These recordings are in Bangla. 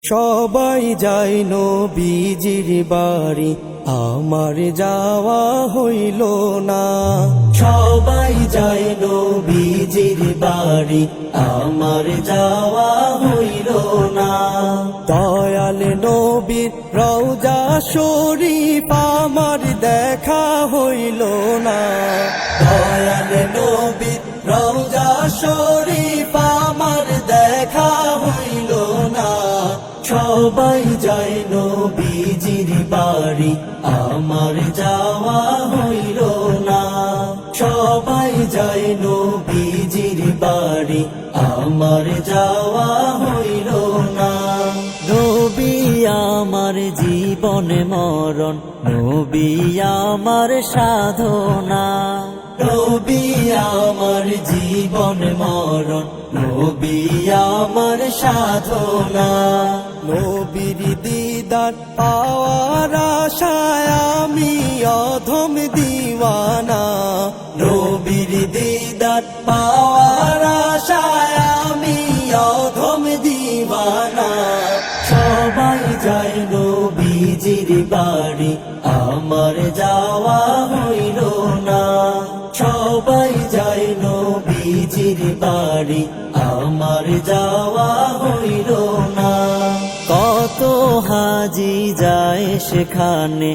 সবাই যায় নবীজির বাড়ি, আমার যাওয়া হইল না। সবাই যায় নবীজির বাড়ি, আমার যাওয়া হইল না। দয়াল নবীর রওজা শরীফ আমার দেখা হইল না। দয়াল নবীর রওজা শরীফ আমার দেখা হইল না। সবাই যায় নবীজির বাড়ি, আমার যাওয়া হইল না। সবাই যায় নবীজির বাড়ি, আমার যাওয়া হইল না। নবী আমার জীবন মরণ, নবী আমার সাধনা। নবী আমার জীবন মরণ, নবী আমার সাধনা। নবীর দিদার পাওয়ার আশায় আমি অধম দিওয়ানা। নবীর দিদার পাওয়ার আশায় আমি অধম দিওয়ানা। সবাই যায় নবীজির বাড়ি, আমার যাওয়া হইল না। সবাই যায় নবীজির বাড়ি, আমার যাওয়া হইল না। কত হাজি যায় সেখানে,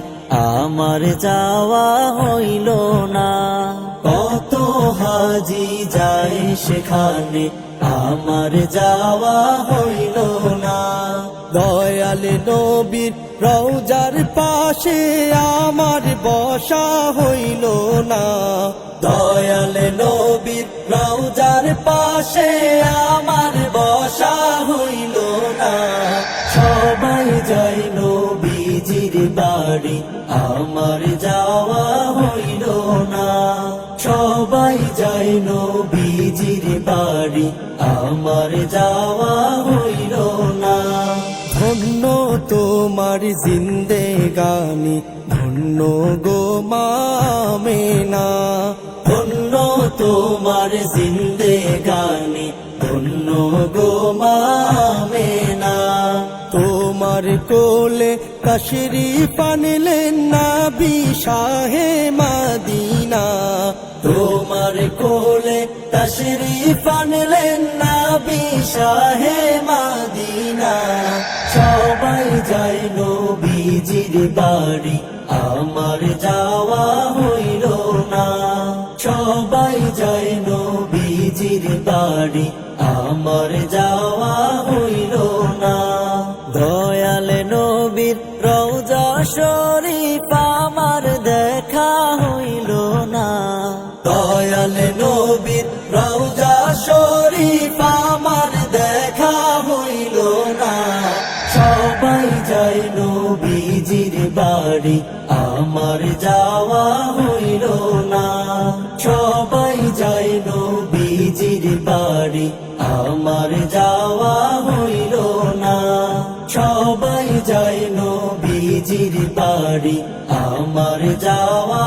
আমার যাওয়া হইল না। কত হাজি যায় সেখানে, আমার যাওয়া হইল না। দয়াল নবীর রওজার পাশে আমার বসা হইল না। দয়াল নবীর রওজার পাশে আমার বসা হইল না। সবাই যায় নবীজির বাড়ি, আমার যাওয়া হইল না। সবাই যায় নবীজির বাড়ি, আমার যাওয়া হইল না। ধন্য তোমার জিন্দেগানি, ধন্য গো মা আমেনা। ধন্য তোমার জিন্দেগানি, ধন্য গো মা আমেনা। তোমার কোলে তশরিফ আনলেন নবী শাহে মদিনা। তোমার কোলে তশরিফ আনলেন নবী শাহে মদিনা। সবাই যায় নবীজির বাড়ি, আমার যাওয়া হইল না। সবাই যায় নবীজির বাড়ি, আমার যাওয়া হইল না। দয়াল নবীর রওজা শরীফ আমার দেখা হইল না। দয়াল নবীর রওজা শরীফ আমার দেখা হইল না। সবাই যায় নবীজির বাড়ি, আমার যাওয়া হইল না। সবাই যায় নবীজির বাড়ি, আমার যাওয়া হইল না। সবাই যায় নবীজির বাড়ি, আমার যাওয়া